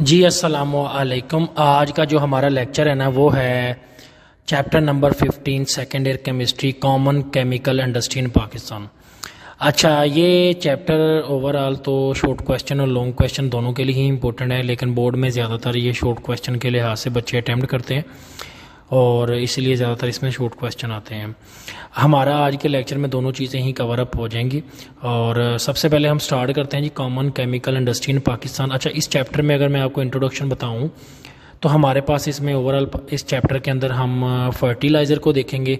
जी अस्सलामु अलैकुम। आज का जो हमारा लेक्चर है ना वो है chapter number 15 second year chemistry common chemical industry in Pakistan. अच्छा, ये चैप्टर ओवरऑल तो शॉर्ट क्वेश्चन और लॉन्ग क्वेश्चन दोनों के लिए ही इंपॉर्टेंट है, लेकिन बोर्ड में ज़्यादातर ये शॉर्ट क्वेश्चन के लिहाज से बच्चे अटैम्प्ट करते हैं और इसीलिए ज़्यादातर इसमें शॉर्ट क्वेश्चन आते हैं। हमारा आज के लेक्चर में दोनों चीज़ें ही कवर अप हो जाएंगी। और सबसे पहले हम स्टार्ट करते हैं जी common chemical industry in Pakistan. अच्छा, इस चैप्टर में अगर मैं आपको इंट्रोडक्शन बताऊं तो हमारे पास इसमें ओवरऑल इस चैप्टर के अंदर हम फर्टिलाइज़र को देखेंगे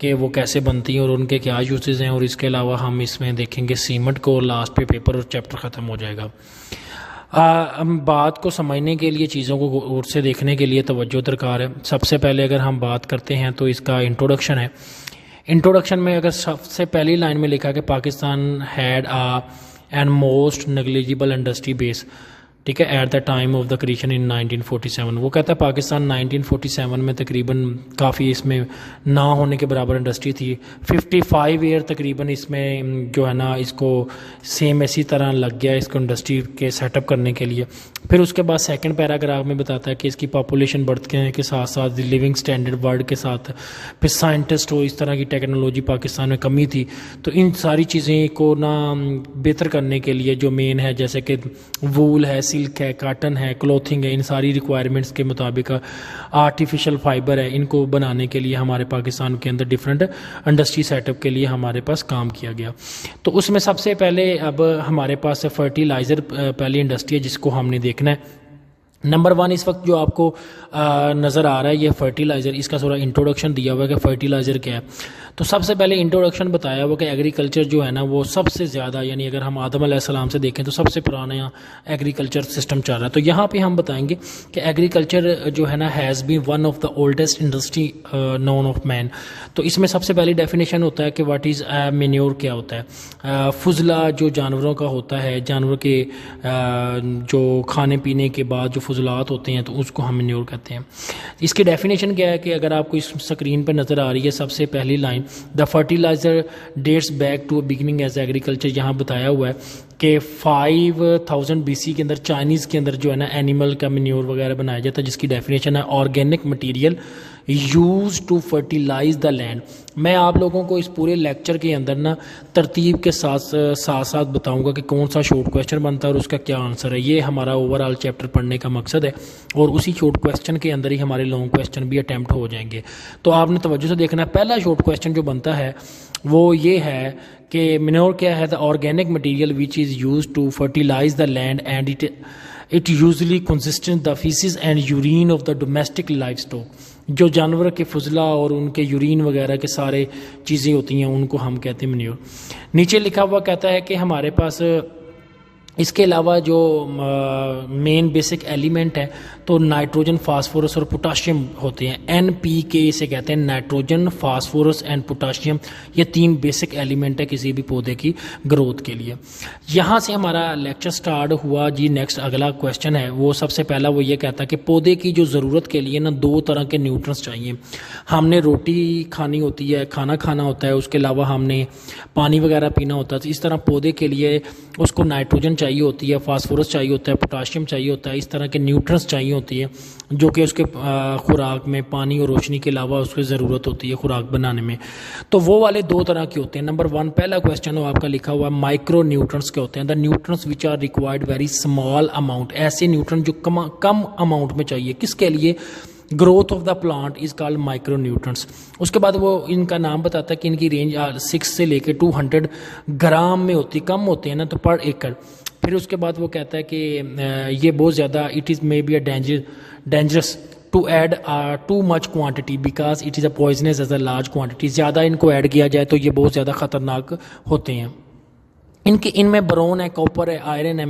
कि वो कैसे बनती हैं और उनके क्या यूजेस हैं, और इसके अलावा हम इसमें देखेंगे सीमेंट को, और लास्ट पे पेपर और चैप्टर ख़त्म हो जाएगा। हम बात को समझने के लिए, चीज़ों को गौर से देखने के लिए तवज्जो दरकार है। सबसे पहले अगर हम बात करते हैं तो इसका इंट्रोडक्शन है। इंट्रोडक्शन में अगर सबसे पहली लाइन में लिखा कि Pakistan had and most negligible industry base, ठीक है, at the time of the creation इन 1947। वो कहता है पाकिस्तान 1947 में तकरीबन काफ़ी इसमें ना होने के बराबर इंडस्ट्री थी। 55 ईयर तकरीबन इसमें जो है ना इसको सेम इसी तरह लग गया इसको इंडस्ट्री के सेटअप करने के लिए। फिर उसके बाद सेकंड पैराग्राफ में बताता है कि इसकी पॉपुलेशन बढ़ने के साथ साथ लिविंग स्टैंडर्ड वर्ल्ड के साथ फिर साइंटिस्ट हो, इस तरह की टेक्नोलॉजी पाकिस्तान में कमी थी। तो इन सारी चीज़ें को ना बेहतर करने के लिए जो मेन है, जैसे कि वूल है, सिल्क है, काटन है, क्लोथिंग है, इन सारी रिक्वायरमेंट्स के मुताबिक आर्टिफिशियल फाइबर है, इनको बनाने के लिए हमारे पाकिस्तान के अंदर डिफरेंट इंडस्ट्री सेटअप के लिए हमारे पास काम किया गया। तो उसमें सबसे पहले अब हमारे पास फर्टिलाइज़र पहली इंडस्ट्री है जिसको हमने देखना है। नंबर 1 इस वक्त जो आपको नज़र आ रहा है ये फर्टिलाइज़र, इसका थोड़ा इंट्रोडक्शन दिया हुआ है कि फर्टिलाइज़र क्या है। तो सबसे पहले इंट्रोडक्शन बताया हुआ कि एग्रीकल्चर जो है ना वो सबसे ज़्यादा, यानी अगर हम आदम अलैहिस्सलाम से देखें तो सबसे पुराना एग्रीकल्चर सिस्टम चल रहा है। तो यहाँ पे हम बताएंगे कि एग्रीकल्चर जो है ना has been one of the oldest industry known of man. तो इसमें सबसे पहली डेफिनेशन होता है कि व्हाट इज़ मैन्योर, क्या होता है। फुजला जो जानवरों का होता है, जानवर के जो खाने पीने के बाद जो फुजलात होते हैं तो उसको हम मैन्योर कहते हैं। इसकी डेफिनेशन क्या है कि अगर आपको इस स्क्रीन पर नज़र आ रही है सबसे पहली line, the fertiliser dates back to beginning as agriculture, यहाँ बताया हुआ है कि 5000 BC के अंदर चाइनीज़ के अंदर जो है ना एनिमल का मैन्योर वगैरह बनाया जाता है, जिसकी डेफिनेशन है organic material use to fertilise the land. मैं आप लोगों को इस पूरे लेक्चर के अंदर ना तरतीब के साथ बताऊंगा कि कौन सा शॉर्ट क्वेश्चन बनता है और उसका क्या आंसर है। ये हमारा ओवरऑल चैप्टर पढ़ने का मकसद है और उसी शॉर्ट क्वेश्चन के अंदर ही हमारे लॉन्ग क्वेश्चन भी अटैम्प्ट हो जाएंगे। तो आपने तवज्जो से देखना है। पहला शॉर्ट क्वेश्चन जो बनता है वो ये है कि मैन्योर क्या है, the organic material which is use to fertilise the land and it usually consistent the faeces and urine of the domestic livestock. जो जानवर के फुजला और उनके यूरिन वगैरह के सारे चीज़ें होती हैं उनको हम कहते हैं मैन्योर। नीचे लिखा हुआ कहता है कि हमारे पास इसके अलावा जो मेन बेसिक एलिमेंट है तो नाइट्रोजन, फास्फोरस और पोटाशियम होते हैं। NPK इसे कहते हैं, नाइट्रोजन, फास्फोरस एंड पोटाशियम। ये 3 बेसिक एलिमेंट है किसी भी पौधे की ग्रोथ के लिए। यहाँ से हमारा लेक्चर स्टार्ट हुआ जी। नेक्स्ट अगला क्वेश्चन है वो सबसे पहला वो ये कहता है कि पौधे की जो ज़रूरत के लिए ना 2 तरह के न्यूट्रंस चाहिए। हमने रोटी खानी होती है, खाना खाना होता है, उसके अलावा हमने पानी वगैरह पीना होता है। तो इस तरह पौधे के लिए उसको नाइट्रोजन चाहिए होती है, फास्फोरस चाहिए होता है, पोटाशियम चाहिए होता है, इस तरह के न्यूट्रंस चाहिए होती है जो कि उसके खुराक में पानी और रोशनी के अलावा उसकी ज़रूरत होती है खुराक बनाने में। तो वो वाले 2 तरह के होते हैं। नंबर 1 पहला क्वेश्चन हो आपका लिखा हुआ माइक्रो न्यूट्रंस के होते हैं, the nutrients which are required very small amount. ऐसे न्यूट्रन जो कम अमाउंट में चाहिए, किसके लिए? Growth of the plant is called micro nutrients. उसके बाद वो इनका नाम बताता है कि इनकी रेंज 6 से लेकर 200 ग्राम में होती, कम होते हैं ना तो पर एकड़। फिर उसके बाद वो कहता है कि ये बहुत ज़्यादा, it is may be a dangerous to add too much quantity because it is a poisonous as a large quantity. ज़्यादा इनको ऐड किया जाए तो ये बहुत ज़्यादा ख़तरनाक होते हैं। इनमें बोरोन है, कॉपर है, आयरन है,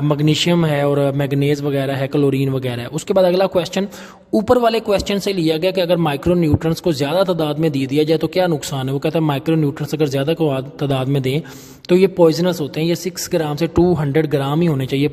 मैग्नीशियम है और मैग्नीज वगैरह है, क्लोरीन वगैरह है। उसके बाद अगला क्वेश्चन ऊपर वाले क्वेश्चन से लिया गया कि अगर माइक्रो न्यूट्रंस को ज़्यादा तादाद में दे दिया जाए तो क्या नुकसान है। वो कहता है माइक्रो न्यूट्रंस अगर ज़्यादा तादाद में दें तो ये पॉइजनस होते हैं। ये 6 ग्राम से 200 ग्राम ही होने चाहिए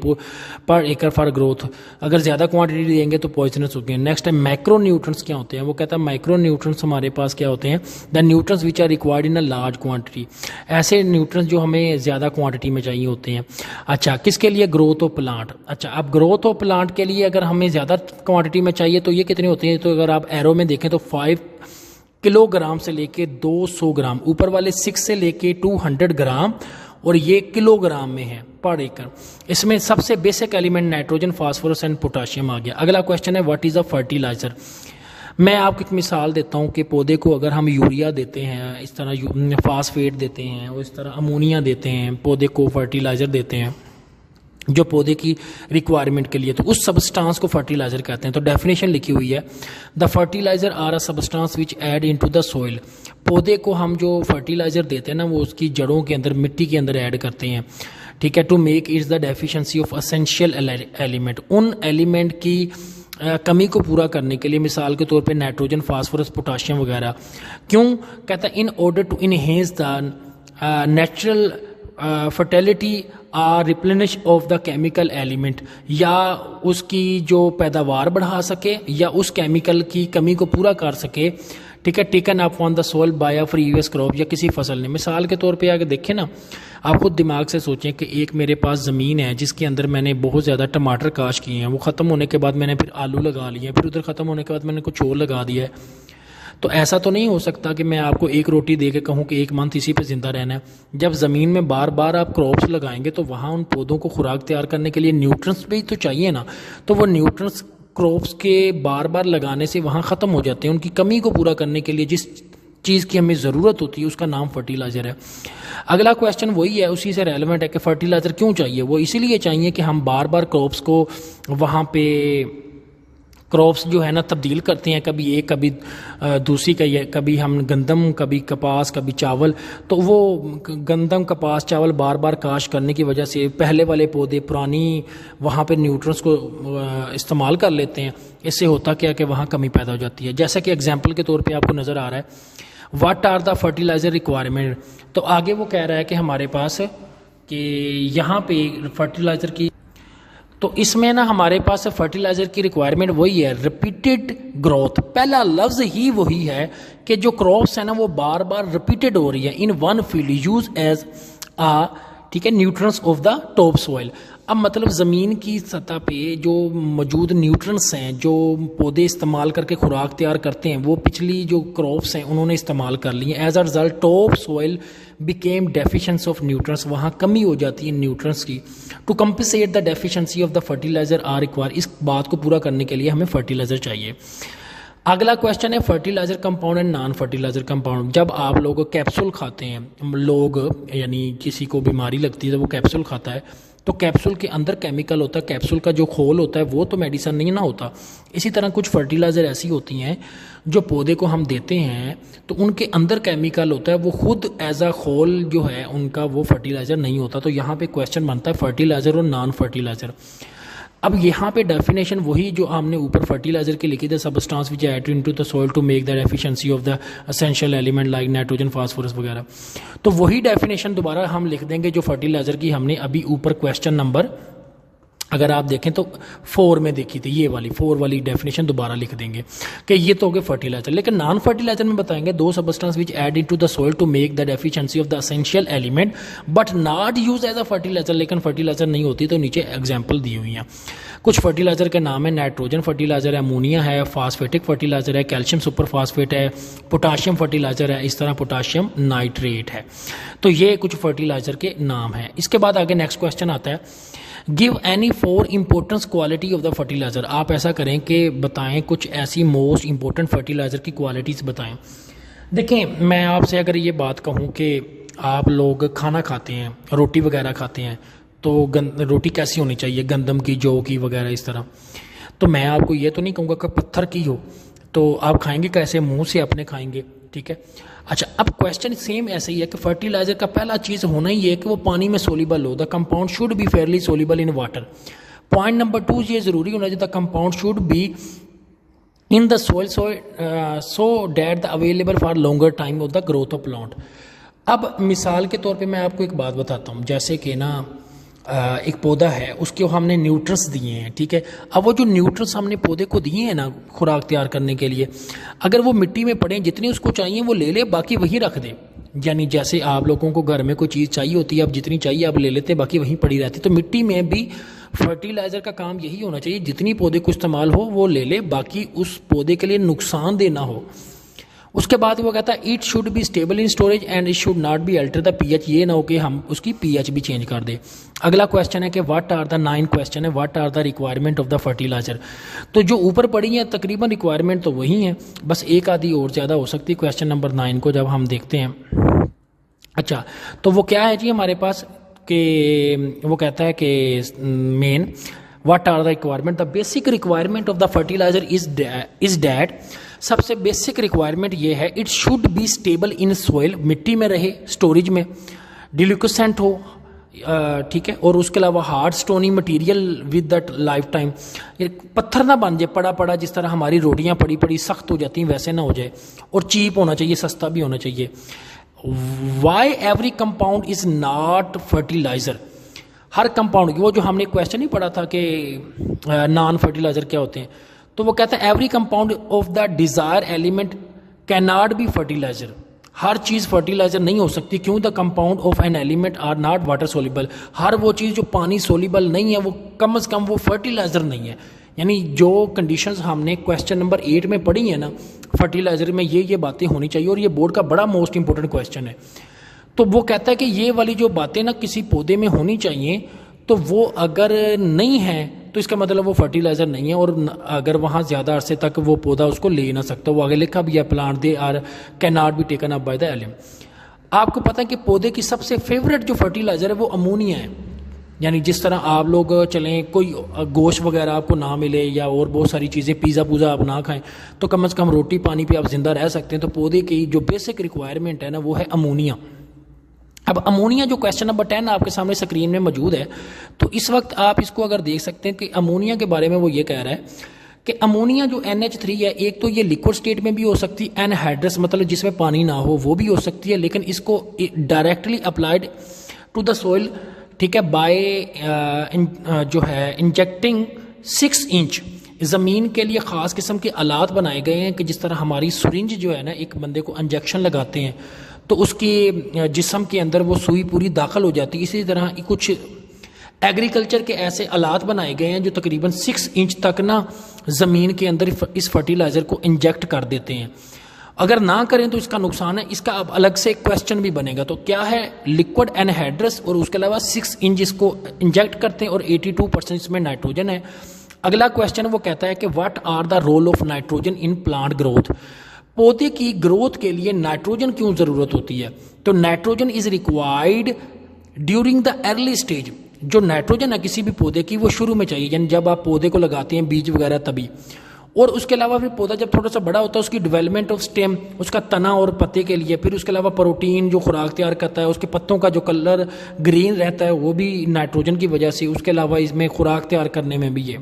पर एकड़ फॉर ग्रोथ। अगर ज़्यादा क्वांटिटी देंगे तो पॉइजनस होते हैं। नेक्स्ट है मैक्रो न्यूट्रंस क्या होते हैं। वो कहता है माइक्रो न्यूट्रंस हमारे पास क्या होते हैं, the nutrients which are required in a large quantity. ऐसे न्यूट्रंस जो हमें हमें ज़्यादा क्वांटिटी में चाहिए होते हैं। अच्छा, किसके लिए? Growth of plant. अच्छा, अब ग्रोथ ऑफ प्लांट के लिए अगर हमें ज़्यादा क्वांटिटी में चाहिए तो ये कितने होते हैं? तो अगर आप एरो में देखें तो 5 किलोग्राम से लेके 200 ग्राम, ऊपर वाले 6 से लेके 200 ग्राम, और ये किलोग्राम में है पर एकड़। इसमें सबसे basic element nitrogen, phosphorus and potassium आ गया। अगला क्वेश्चन है व्हाट इज अ फर्टिलाइजर। मैं आपको एक मिसाल देता हूँ कि पौधे को अगर हम यूरिया देते हैं, इस तरह फास्फेट देते हैं, और इस तरह अमोनिया देते हैं, पौधे को फर्टिलाइजर देते हैं जो पौधे की रिक्वायरमेंट के लिए, तो उस सबस्टांस को फर्टिलाइजर कहते हैं। तो डेफिनेशन लिखी हुई है, the fertiliser are a substance which add into the soil. पौधे को हम जो फर्टिलाइजर देते हैं ना, वो उसकी जड़ों के अंदर, मिट्टी के अंदर ऐड करते हैं, ठीक है, to make its the deficiency of essential element. उन एलिमेंट की कमी को पूरा करने के लिए, मिसाल के तौर पे नाइट्रोजन, फास्फोरस, पोटाशियम वगैरह। क्यों? कहता है in order to enhance the natural fertility or replenish of the chemical element, या उसकी जो पैदावार बढ़ा सके या उस केमिकल की कमी को पूरा कर सके, ठीक है, taken up on the soil by a previous crop, या किसी फसल ने। मिसाल के तौर पे अगर देखें ना, आप खुद दिमाग से सोचें कि एक मेरे पास ज़मीन है जिसके अंदर मैंने बहुत ज़्यादा टमाटर काश किए हैं, वो ख़त्म होने के बाद मैंने फिर आलू लगा लिए, फिर उधर ख़त्म होने के बाद मैंने कुछ और लगा दिया है। तो ऐसा तो नहीं हो सकता कि मैं आपको एक रोटी दे के कहूँ कि एक मंथ इसी पे ज़िंदा रहना है। जब ज़मीन में बार बार आप क्रॉप्स लगाएंगे तो वहाँ उन पौधों को खुराक तैयार करने के लिए न्यूट्रिएंट्स भी तो चाहिए ना। तो वो न्यूट्रिएंट्स क्रॉप्स के बार बार लगाने से वहाँ ख़त्म हो जाते हैं। उनकी कमी को पूरा करने के लिए जिस चीज़ की हमें ज़रूरत होती है उसका नाम फर्टिलाइज़र है। अगला क्वेश्चन वही है, उसी से रेलेवेंट है कि फर्टिलाइज़र क्यों चाहिए। वो इसीलिए चाहिए कि हम बार बार क्रॉप्स को वहाँ पे क्रॉप्स जो है ना तब्दील करते हैं, कभी एक कभी दूसरी का, कभी हम गंदम, कभी कपास, कभी चावल। तो वो गंदम, कपास, चावल बार बार काश करने की वजह से पहले वाले पौधे पुरानी वहाँ पे न्यूट्रिएंट्स को इस्तेमाल कर लेते हैं। इससे होता क्या कि वहाँ कमी पैदा हो जाती है। जैसा कि एग्जाम्पल के तौर पे आपको नज़र आ रहा है, what are the fertiliser requirement. तो आगे वो कह रहा है कि हमारे पास कि यहाँ पे फर्टिलाइज़र की, तो इसमें ना हमारे पास फर्टिलाइजर की रिक्वायरमेंट वही है, रिपीटेड ग्रोथ। पहला लफ्ज ही वही है कि जो क्रॉप्स है ना वो बार बार रिपीटेड हो रही है in one field use as ah, ठीक है, nutrients of the top soil. अब मतलब ज़मीन की सतह पे जो मौजूद न्यूट्रिएंट्स हैं जो पौधे इस्तेमाल करके खुराक तैयार करते हैं, वो पिछली जो क्रॉप्स हैं उन्होंने इस्तेमाल कर ली हैं। As a result top soil became deficiency of nutrients, वहाँ कमी हो जाती है न्यूट्रिएंट्स की। To compensate the deficiency of the fertiliser are require, इस बात को पूरा करने के लिए हमें फर्टिलाइजर चाहिए। अगला क्वेश्चन है fertiliser compound and non fertiliser compound. जब आप लोग कैप्सूल खाते हैं, लोग यानी किसी को बीमारी लगती है तो वो कैप्सूल खाता है, तो कैप्सूल के अंदर केमिकल होता है, कैप्सूल का जो खोल होता है वो तो मेडिसिन नहीं ना होता। इसी तरह कुछ फर्टिलाइज़र ऐसी होती हैं जो पौधे को हम देते हैं तो उनके अंदर केमिकल होता है, वो खुद एज अ खोल जो है उनका वो फर्टिलाइज़र नहीं होता। तो यहाँ पे क्वेश्चन बनता है फर्टिलाइज़र और नॉन फर्टिलाइज़र। अब यहाँ पे डेफिनेशन वही जो हमने ऊपर फर्टिलाइजर की लिखी थी, substance which add into the soil to make the efficiency of the essential element like nitrogen, phosphorus वगैरह। तो वही डेफिनेशन दोबारा हम लिख देंगे जो फर्टिलाइजर की हमने अभी ऊपर क्वेश्चन नंबर अगर आप देखें तो 4 में देखी थी, ये वाली 4 वाली डेफिनेशन दोबारा लिख देंगे कि ये तो हो गए फर्टिलाइजर। लेकिन नॉन फर्टिलाइजर में बताएंगे दो substance which add into the soil to make the deficiency of the essential element but not use as a fertiliser, लेकिन फर्टिलाइजर नहीं होती। तो नीचे एग्जाम्पल दी हुई हैं। कुछ फर्टिलाइजर के नाम है, नाइट्रोजन फर्टिलाइजर है, अमोनिया है, फास्फेटिक फर्टिलाइजर है, कैल्शियम सुपर फास्फेट है, पोटाशियम फर्टिलाइजर है, इस तरह पोटाशियम नाइट्रेट है। तो ये कुछ फर्टिलाइजर के नाम हैं। इसके बाद आगे नेक्स्ट क्वेश्चन आता है, give any 4 importance quality of the fertiliser. आप ऐसा करें कि बताएं कुछ ऐसी मोस्ट इंपॉर्टेंट फर्टिलाइजर की क्वालिटीज बताएं। देखें, मैं आपसे अगर ये बात कहूँ कि आप लोग खाना खाते हैं, रोटी वगैरह खाते हैं, तो रोटी कैसी होनी चाहिए, गंदम की, जौ की वगैरह इस तरह। तो मैं आपको ये तो नहीं कहूँगा कि पत्थर की हो, तो आप खाएंगे कैसे, मुंह से अपने खाएंगे, ठीक है। अच्छा, अब क्वेश्चन सेम ऐसे ही है कि फर्टिलाइजर का पहला चीज़ होना ही है कि वो पानी में सोल्यूबल हो। The compound should be Fairlie soluble in water. Point number 2 ये जरूरी होना चाहिए, the compound should be in the soil so that the available for longer time of the growth of plant. अब मिसाल के तौर पे मैं आपको एक बात बताता हूँ, जैसे कि ना एक पौधा है, उसके हमने न्यूट्रिएंट्स दिए हैं, ठीक है। अब वो जो न्यूट्रिएंट्स हमने पौधे को दिए हैं ना खुराक तैयार करने के लिए, अगर वो मिट्टी में पड़े, जितने उसको चाहिए वो ले ले, बाकी वही रख दे, यानी जैसे आप लोगों को घर में कोई चीज़ चाहिए होती है, आप जितनी चाहिए आप ले लेते हैं, बाकी वहीं पड़ी रहती है। तो मिट्टी में भी फर्टिलाइज़र का काम यही होना चाहिए, जितनी पौधे को इस्तेमाल हो वो ले ले, बाकी उस पौधे के लिए नुकसानदेह ना हो। उसके बाद वो कहता है it should be stable in storage and it should not be alter the pH, ये ना हो कि हम उसकी पीएच भी चेंज कर दे। अगला क्वेश्चन है कि व्हाट आर द 9 क्वेश्चन है what are the requirement of the fertiliser. तो जो ऊपर पड़ी है तकरीबन रिक्वायरमेंट तो वही है, बस एक आधी और ज़्यादा हो सकती है क्वेश्चन नंबर 9 को जब हम देखते हैं। अच्छा, तो वो क्या है जी हमारे पास कि वो कहता है कि main what are the requirement, the basic requirement of the fertiliser is that, सबसे बेसिक रिक्वायरमेंट ये है it should be stable in soil, मिट्टी में रहे, स्टोरेज में, डिल्यूकोसेंट हो, ठीक है, और उसके अलावा hard stony material with that life time, पत्थर ना बन जाए पड़ा पड़ा, जिस तरह हमारी रोटियां पड़ी पड़ी सख्त हो जाती हैं वैसे ना हो जाए, और चीप होना चाहिए, सस्ता भी होना चाहिए। Why every compound is not fertiliser, हर कंपाउंड, वो जो हमने क्वेश्चन नहीं पढ़ा था कि नॉन फर्टिलाइजर क्या होते हैं, तो वो कहता है every compound of the desire element can not be fertiliser, हर चीज़ फर्टिलाइजर नहीं हो सकती। क्यों? The compound of an element are not water soluble, हर वो चीज़ जो पानी सोल्यूबल नहीं है वो कम से कम वो फर्टिलाइजर नहीं है। यानी जो कंडीशंस हमने क्वेश्चन नंबर 8 में पढ़ी है ना फर्टिलाइजर में, ये बातें होनी चाहिए, और ये बोर्ड का बड़ा मोस्ट इंपॉर्टेंट क्वेश्चन है। तो वो कहता है कि ये वाली जो बातें ना किसी पौधे में होनी चाहिए, तो वो अगर नहीं है तो इसका मतलब वो फर्टिलाइजर नहीं है, और अगर वहाँ ज़्यादा अरसे तक वो पौधा उसको ले ना सकता। वो आगे लिखा भी है plant they are can not be taken up by the एलिम। आपको पता है कि पौधे की सबसे फेवरेट जो फर्टिलाइजर है वो अमोनिया है। यानी जिस तरह आप लोग चलें कोई गोश्त वगैरह आपको ना मिले या और बहुत सारी चीज़ें पिज़्ज़ा पुज़्ज़ा आप ना खाएं, तो कम से कम रोटी पानी पे आप जिंदा रह सकते हैं। तो पौधे की जो बेसिक रिक्वायरमेंट है ना वो है अमोनिया। अब अमोनिया जो क्वेश्चन नंबर 10 आपके सामने स्क्रीन में मौजूद है, तो इस वक्त आप इसको अगर देख सकते हैं कि अमोनिया के बारे में वो ये कह रहा है कि अमोनिया जो NH3 है, एक तो ये लिक्विड स्टेट में भी हो सकती है, एनहाइड्रस मतलब जिसमें पानी ना हो वो भी हो सकती है, लेकिन इसको directly applied to the soil, ठीक है, बाय जो है इंजेक्टिंग 6 इंच, ज़मीन के लिए ख़ास किस्म के आलात बनाए गए हैं कि जिस तरह हमारी सुरिंज जो है ना एक बंदे को इंजेक्शन लगाते हैं तो उसके जिस्म के अंदर वो सुई पूरी दाखिल हो जाती है, इसी तरह कुछ एग्रीकल्चर के ऐसे आलात बनाए गए हैं जो तकरीबन 6 इंच तक ना ज़मीन के अंदर इस फर्टिलाइज़र को इंजेक्ट कर देते हैं। अगर ना करें तो इसका नुकसान है। इसका अब अलग से क्वेश्चन भी बनेगा। तो क्या है, लिक्विड एनहाइड्रस और उसके अलावा 6 इंच इसको इंजेक्ट करते हैं और 82% इसमें नाइट्रोजन है। अगला क्वेश्चन वो कहता है कि what are the role of nitrogen in plant growth, पौधे की ग्रोथ के लिए नाइट्रोजन क्यों ज़रूरत होती है। तो nitrogen is required during the early stage, जो नाइट्रोजन है किसी भी पौधे की वो शुरू में चाहिए, यानी जब आप पौधे को लगाते हैं बीज वगैरह तभी। और उसके अलावा फिर पौधा जब थोड़ा सा बड़ा होता है उसकी डेवलपमेंट ऑफ स्टेम, उसका तना और पत्ते के लिए, फिर उसके अलावा प्रोटीन जो खुराक तैयार करता है, उसके पत्तों का जो कलर ग्रीन रहता है वो भी नाइट्रोजन की वजह से, उसके अलावा इसमें खुराक तैयार करने में भी है।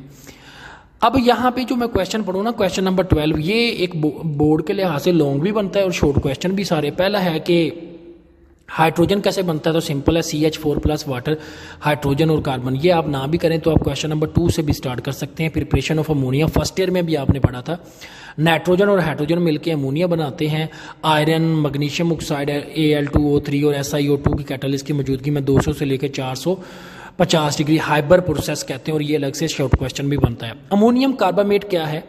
अब यहाँ पे जो मैं क्वेश्चन पढ़ूँ ना, क्वेश्चन नंबर 12, ये एक बोर्ड के लिहाज से लॉन्ग भी बनता है और शॉर्ट क्वेश्चन भी सारे। पहला है कि हाइड्रोजन कैसे बनता है, तो सिंपल है CH4+ वाटर, हाइड्रोजन और कार्बन। ये आप ना भी करें तो आप क्वेश्चन नंबर 2 से भी स्टार्ट कर सकते हैं। Preparation of ammonia first year में भी आपने पढ़ा था, नाइट्रोजन और हाइड्रोजन मिलकर अमोनिया बनाते हैं। आयरन, मैग्नीशियम ऑक्साइड, Al2O3 और SiO2 की कैटलिस्ट की मौजूदगी में 200 से लेकर 450 डिग्री हाइबर प्रोसेस कहते हैं, और ये अलग से शॉर्ट क्वेश्चन भी बनता है। अमोनियम कार्बामेट क्या है,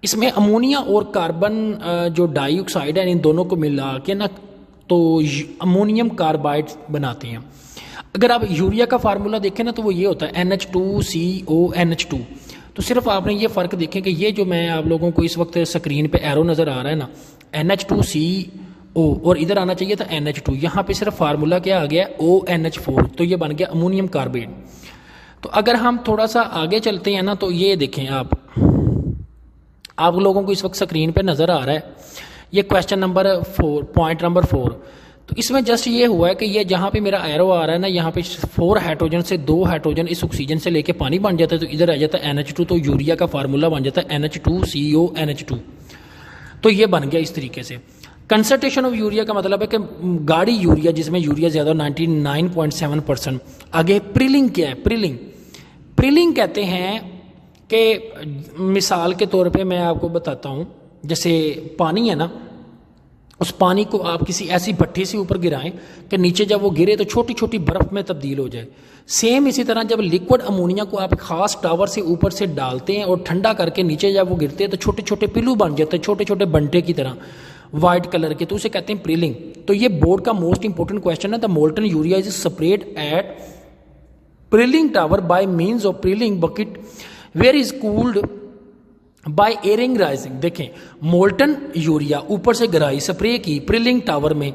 इसमें अमोनिया और कार्बन जो डाइऑक्साइड है इन दोनों को मिला के ना तो अमोनियम कार्बाइड बनाते हैं। अगर आप यूरिया का फार्मूला देखें ना तो वो ये होता है NH2CONH2। तो सिर्फ आपने ये फ़र्क देखें कि ये जो मैं आप लोगों को इस वक्त स्क्रीन पे एरो नज़र आ रहा है ना NH2CO, और इधर आना चाहिए था NH2, यहाँ पे सिर्फ फार्मूला क्या आ गया ONH4, तो ये बन गया अमोनियम कार्बाइड। तो अगर हम थोड़ा सा आगे चलते हैं ना तो ये देखें आप लोगों को इस वक्त स्क्रीन पे नज़र आ रहा है ये क्वेश्चन नंबर 4, पॉइंट नंबर 4। तो इसमें जस्ट ये हुआ है कि ये जहाँ पे मेरा एरो आ रहा है ना, यहाँ पे 4 हाइड्रोजन से 2 हाइड्रोजन इस ऑक्सीजन से लेके पानी बन जाता है, तो इधर आ जाता है NH2, तो यूरिया का फार्मूला बन जाता है NH2CONH2। तो ये बन गया इस तरीके से। कंसंट्रेशन ऑफ यूरिया का मतलब है कि गाढ़ी यूरिया जिसमें यूरिया ज़्यादा 99.7%। आगे प्रिलिंग क्या है, प्रिलिंग कहते हैं कि मिसाल के तौर पर मैं आपको बताता हूँ, जैसे पानी है ना, उस पानी को आप किसी ऐसी भट्टी से ऊपर गिराएं कि नीचे जब वो गिरे तो छोटी छोटी बर्फ में तब्दील हो जाए। सेम इसी तरह जब लिक्विड अमोनिया को आप खास टावर से ऊपर से डालते हैं और ठंडा करके नीचे जब वो गिरते हैं तो छोटे छोटे पिल्लू बन जाते हैं, छोटे छोटे बंटे की तरह वाइट कलर के, तो उसे कहते हैं प्रिलिंग। तो ये बोर्ड का मोस्ट इंपॉर्टेंट क्वेश्चन है। The molten urea is spread at prilling tower by means of prilling bucket where is cooled by airing rising. देखें, मोल्टन यूरिया ऊपर से गिराई, स्प्रे की प्रिलिंग टावर में,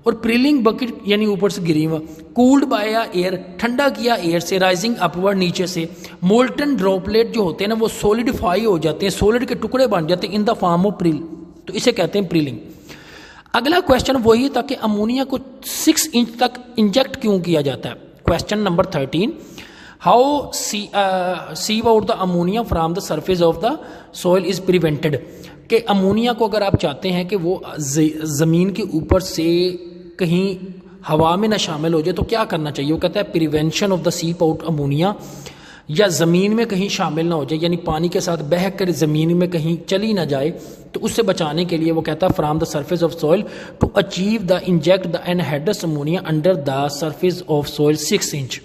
और प्रिलिंग बकेट यानी ऊपर से गिरी हुआ, कूल्ड बाय एयर, ठंडा किया एयर से, राइजिंग अपवर्ड नीचे से। मोल्टन ड्रॉपलेट जो होते हैं ना वो सॉलिडिफाई हो जाते हैं, सॉलिड के टुकड़े बन जाते हैं in the form of Pril, तो इसे कहते हैं प्रिलिंग। अगला क्वेश्चन वही था कि अमोनिया को 6 इंच तक इंजेक्ट क्यों किया जाता है। Question number 13, how sieve out the ammonia from the surface of the soil is prevented. कि अमोनिया को अगर आप चाहते हैं कि वो ज़मीन के ऊपर से कहीं हवा में ना शामिल हो जाए तो क्या करना चाहिए। वो कहता है prevention of the ship out ammonia, या ज़मीन में कहीं शामिल ना हो जाए, यानी पानी के साथ बह कर ज़मीन में कहीं चली ना जाए, तो उससे बचाने के लिए वो कहता है from the surface of soil to achieve the inject the anhydrous ammonia under the surface of soil 6 inch.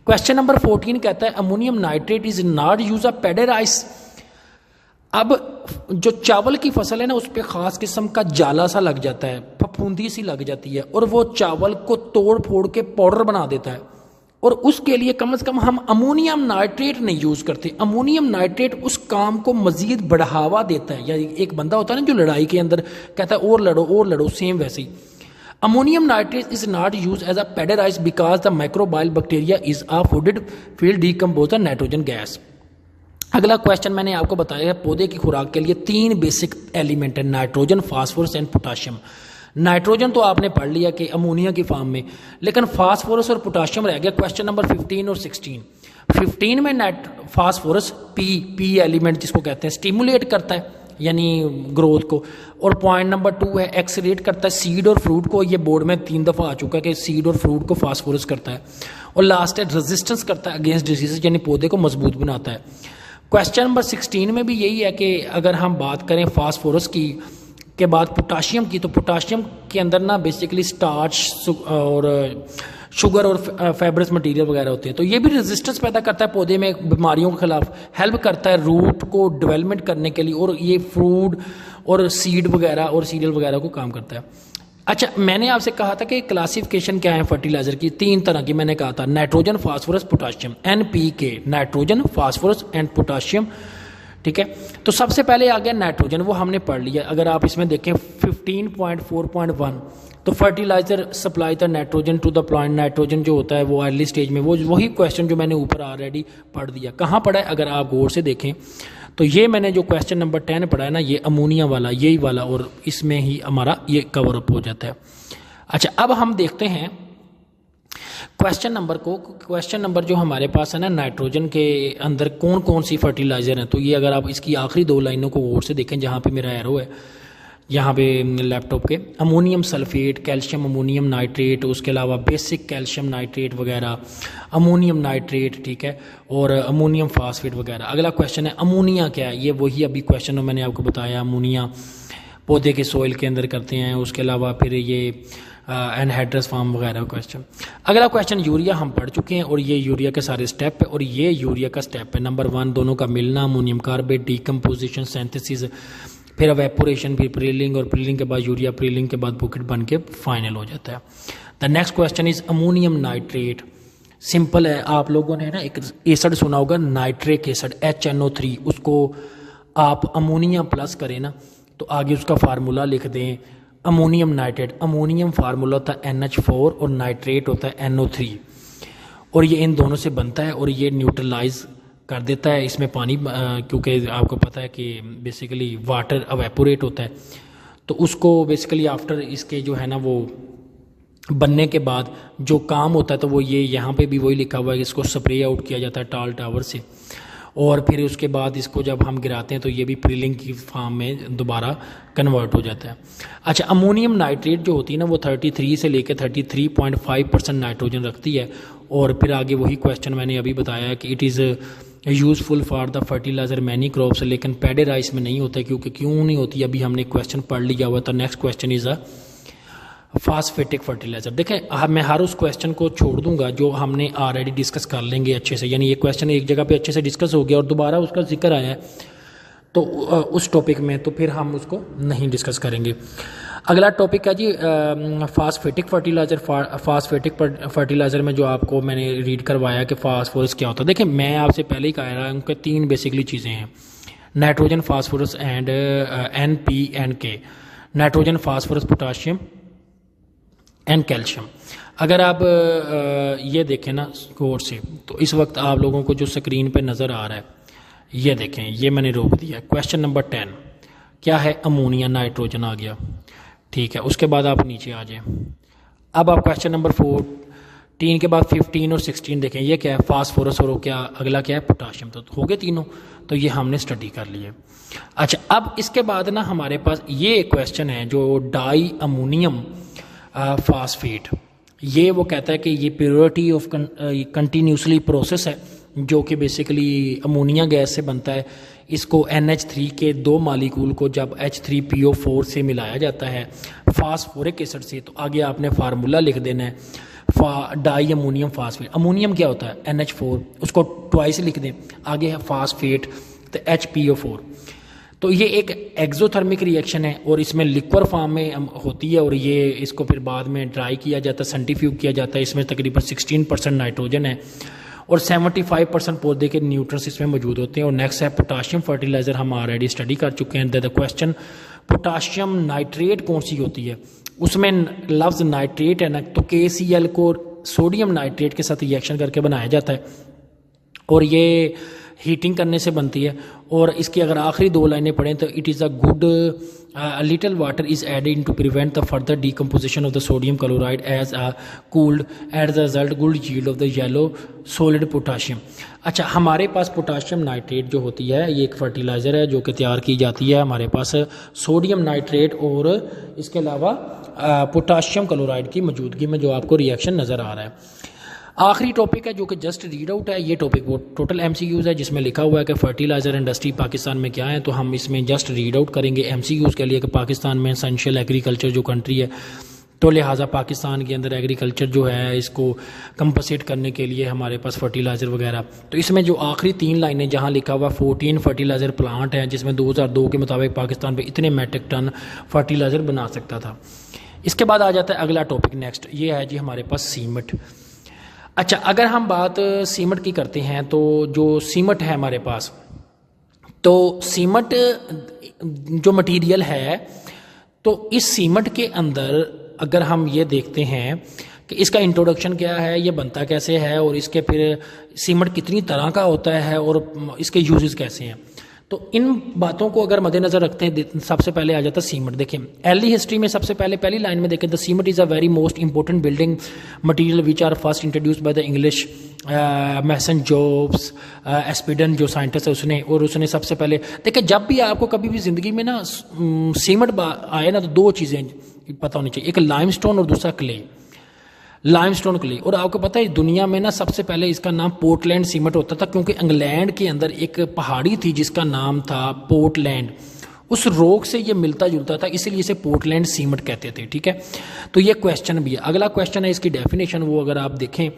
Question number 14 कहता है ammonium nitrate is not use a paddy rice. अब जो चावल की फसल है ना उस पर खास किस्म का जाला सा लग जाता है, फफूंदी सी लग जाती है, और वो चावल को तोड़ फोड़ के पाउडर बना देता है, और उसके लिए कम से कम हम अमोनियम नाइट्रेट नहीं यूज करते। अमोनियम नाइट्रेट उस काम को मजीद बढ़ावा देता है। या एक बंदा होता है ना जो लड़ाई के अंदर कहता है और लड़ो, सेम वैसे ही ammonium nitrate is not use as a paddy rice because the microbial bacteria is a flooded field decompose nitrogen gas. अगला क्वेश्चन मैंने आपको बताया है पौधे की खुराक के लिए 3 बेसिक एलिमेंट है, nitrogen, phosphorus and potassium. Nitrogen तो आपने पढ़ लिया कि अमोनिया की फॉर्म में, लेकिन फास्फोरस और पोटाशियम रह गया। क्वेश्चन नंबर 15 और 16। 15 में फास्फोरस पी एलिमेंट जिसको कहते हैं स्टिमुलेट करता है यानी ग्रोथ को, और पॉइंट नंबर 2 है एक्सलेट करता है सीड और फ्रूट को। ये बोर्ड में 3 दफ़ा आ चुका है कि सीड और फ्रूट को फास्फोरस करता है। और लास्ट है रेजिस्टेंस करता है अगेंस्ट डिजीज, यानी पौधे को मजबूत बनाता है। क्वेश्चन नंबर 16 में भी यही है कि अगर हम बात करें फास्फोरस की के बाद पोटाशियम की, तो पोटाशियम के अंदर ना बेसिकली स्टार्च और शुगर और फाइब्रस मटेरियल वगैरह होते हैं, तो ये भी रेजिस्टेंस पैदा करता है पौधे में, बीमारियों के खिलाफ हेल्प करता है रूट को डेवलपमेंट करने के लिए, और ये फ्रूट और सीड वगैरह और सीरियल वगैरह को काम करता है। अच्छा, मैंने आपसे कहा था कि क्लासिफिकेशन क्या है फर्टिलाइजर की, 3 तरह की मैंने कहा था, nitrogen, phosphorus, potassium, NPK, nitrogen, phosphorus and potassium. ठीक है, तो सबसे पहले आ गया नाइट्रोजन, वो हमने पढ़ लिया। अगर आप इसमें देखें 15.4.1, तो fertiliser supply the nitrogen to the plant. Nitrogen जो होता है वो अर्ली स्टेज में, वो वही क्वेश्चन जो मैंने ऊपर ऑलरेडी पढ़ दिया। कहाँ पढ़ा है अगर आप गौर से देखें तो ये मैंने जो क्वेश्चन नंबर 10 पढ़ा है ना, ये अमोनिया वाला यही वाला, और इसमें ही हमारा ये कवर अप हो जाता है। अच्छा, अब हम देखते हैं क्वेश्चन नंबर को। क्वेश्चन नंबर जो हमारे पास है ना, नाइट्रोजन के अंदर कौन कौन सी फर्टिलाइजर हैं, तो ये अगर आप इसकी आखिरी 2 लाइनों को गौर से देखें, जहाँ पे मेरा एरो है यहाँ पे लैपटॉप के, ammonium sulphate, calcium ammonium nitrate, उसके अलावा बेसिक कैल्शियम नाइट्रेट वगैरह, अमोनियम नाइट्रेट, ठीक है, और अमोनियम फास्फेट वगैरह। अगला क्वेश्चन है अमोनिया क्या है, ये वही अभी क्वेश्चन मैंने आपको बताया, अमोनिया पौधे के सोइल के अंदर करते हैं। उसके अलावा फिर ये एनहाइड्रस फॉर्म वगैरह क्वेश्चन। अगला क्वेश्चन यूरिया हम पढ़ चुके हैं, और ये यूरिया के सारे स्टेप है, और ये यूरिया का स्टेप है नंबर 1, दोनों का मिलना, अमोनियम कार्बेट, डीकम्पोजिशन, सिंथेसिस, फिर एवेपोरेशन, फिर प्रिलिंग, और प्रिलिंग के बाद यूरिया, प्रिलिंग के बाद बुकेट बन के फाइनल हो जाता है। The next question is ammonium nitrate. Simple है, आप लोगों ने ना एक एसिड सुना होगा, नाइट्रिक एसिड HNO3, उसको आप अमोनिया प्लस करें ना तो आगे उसका फार्मूला लिख दें अमोनियम नाइट्रेट। अमोनियम फार्मूला होता है NH4 और नाइट्रेट होता है NO3, और ये इन दोनों से बनता है, और ये न्यूट्रलाइज कर देता है इसमें पानी, क्योंकि आपको पता है कि बेसिकली वाटर एवेपोरेट होता है, तो उसको बेसिकली आफ्टर इसके जो है ना वो बनने के बाद जो काम होता है, तो वो ये यहाँ पे भी वही लिखा हुआ है कि इसको स्प्रे आउट किया जाता है टाल टावर से, और फिर उसके बाद इसको जब हम गिराते हैं तो ये भी प्रिलिंग की फॉर्म में दोबारा कन्वर्ट हो जाता है। अच्छा, अमोनियम नाइट्रेट जो होती है ना वो 33 से लेकर 33.5% नाइट्रोजन रखती है, और फिर आगे वही क्वेश्चन मैंने अभी बताया कि it is useful for the fertiliser many crops, लेकिन पैडे राइस में नहीं होता है। क्योंकि क्यों नहीं होती, अभी हमने क्वेश्चन पढ़ लिया हुआ। तो next question is a phosphatic fertiliser. देखें मैं हर उस क्वेश्चन को छोड़ दूंगा जो हमने ऑलरेडी डिस्कस कर लेंगे अच्छे से, यानी ये क्वेश्चन एक जगह पे अच्छे से डिस्कस हो गया और दोबारा उसका जिक्र आया है तो उस टॉपिक में, तो फिर हम उसको नहीं डिस्कस करेंगे। अगला टॉपिक है जी फास्फेटिक फर्टिलाइजर। फास्फेटिक फर्टिलाइजर में जो आपको मैंने रीड करवाया कि फास्फोरस क्या होता है। देखिए मैं आपसे पहले ही कह रहा हूँ कि 3 बेसिकली चीज़ें हैं, nitrogen, phosphorus and NPK, nitrogen, phosphorus, potassium and calcium. अगर आप ये देखें ना गौर से, तो इस वक्त आप लोगों को जो स्क्रीन पे नज़र आ रहा है, ये देखें, ये मैंने रोक दिया। क्वेश्चन नंबर 10 क्या है, अमोनिया, नाइट्रोजन आ गया, ठीक है। उसके बाद आप नीचे आ जाएं। अब आप क्वेश्चन नंबर 14 के बाद 15 और 16 देखें, ये क्या है, फास्फोरस, और क्या अगला क्या है, पोटाशियम। तो हो गए तीनों, तो ये हमने स्टडी कर लिए। अच्छा, अब इसके बाद ना हमारे पास ये क्वेश्चन है जो डाई अमोनियम फास्फेट, ये वो कहता है कि ये प्योरिटी ऑफ कंटिन्यूसली प्रोसेस है, जो कि बेसिकली अमोनिया गैस से बनता है। इसको NH3 के 2 मालिक्यूल को जब H3PO4 से मिलाया जाता है फास्फोरिक एसिड से, तो आगे आपने फार्मूला लिख देना है डाई अमोनियम फास्फेट। अमोनियम क्या होता है, NH4, उसको ट्वाइस लिख दें, आगे है फास्फेट तो HPO4। तो ये एक एक्सोथर्मिक रिएक्शन है और इसमें लिक्विड फॉर्म में होती है, और ये इसको फिर बाद में ड्राई किया जाता है, सेंट्रीफ्यूज किया जाता है। इसमें तकरीबन 16% नाइट्रोजन है और 75% पौधे के न्यूट्रिएंट्स इसमें मौजूद होते हैं। और नेक्स्ट है पोटाशियम फर्टिलाइजर, हम ऑलरेडी स्टडी कर चुके हैं। द क्वेश्चन, पोटाशियम नाइट्रेट कौन सी होती है, उसमें लफ्ज नाइट्रेट है ना, तो KCl को सोडियम नाइट्रेट के साथ रिएक्शन करके बनाया जाता है और ये हीटिंग करने से बनती है। और इसकी अगर आखिरी 2 लाइनें पढ़ें तो it is a good little water is added to prevent the further decomposition of the sodium chloride as a cooled at the result good yield of the yellow solid potassium. अच्छा, हमारे पास पोटाशियम नाइट्रेट जो होती है, ये एक fertiliser है जो कि तैयार की जाती है हमारे पास सोडियम नाइट्रेट और इसके अलावा पोटाशियम क्लोराइड की मौजूदगी में, जो आपको रिएक्शन नज़र आ रहा है। आखिरी टॉपिक है जो कि जस्ट रीड आउट है। ये टॉपिक वो टोटल MCQs है, जिसमें लिखा हुआ है कि फर्टिलाइजर इंडस्ट्री पाकिस्तान में क्या है। तो हम इसमें जस्ट रीड आउट करेंगे MCQs के लिए कि पाकिस्तान में एसेंशियल एग्रीकल्चर जो कंट्री है, तो लिहाजा पाकिस्तान के अंदर एग्रीकल्चर जो है इसको कंपनसेट करने के लिए हमारे पास फर्टिलाइज़र वगैरह। तो इसमें जो आखिरी 3 लाइनें जहाँ लिखा हुआ 14 फर्टिलाइज़र प्लांट हैं, जिसमें 2002 के मुताबिक पाकिस्तान पे इतने मेट्रिक टन फर्टिलाइज़र बना सकता था। इसके बाद आ जाता है अगला टॉपिक, नेक्स्ट ये है जी हमारे पास सीमेंट। अच्छा, अगर हम बात सीमेंट की करते हैं तो जो सीमेंट है हमारे पास, तो सीमेंट जो मटेरियल है, तो इस सीमेंट के अंदर अगर हम ये देखते हैं कि इसका इंट्रोडक्शन क्या है, ये बनता कैसे है, और इसके फिर सीमेंट कितनी तरह का होता है और इसके यूजेस कैसे हैं, तो इन बातों को अगर मद्देनजर रखते हैं, सबसे पहले आ जाता है सीमेंट। देखें अर्ली हिस्ट्री में सबसे पहले पहली लाइन में देखें, the cement is a very most important building material which are first introduced by the English mason Joseph Aspdin जो साइंटिस्ट है उसने सबसे पहले, देखिए जब भी आपको कभी भी ज़िंदगी में ना सीमेंट आए ना, तो 2 चीज़ें पता होनी चाहिए, एक लाइमस्टोन और दूसरा क्ले, लाइमस्टोन क्ले। और आपको पता है दुनिया में ना सबसे पहले इसका नाम पोर्टलैंड सीमेंट होता था, क्योंकि इंग्लैंड के अंदर एक पहाड़ी थी जिसका नाम था पोर्टलैंड, उस रॉक से ये मिलता जुलता था, इसीलिए इसे पोर्टलैंड सीमेंट कहते थे, ठीक है। तो ये क्वेश्चन भी है। अगला क्वेश्चन है इसकी डेफिनेशन, वो अगर आप देखें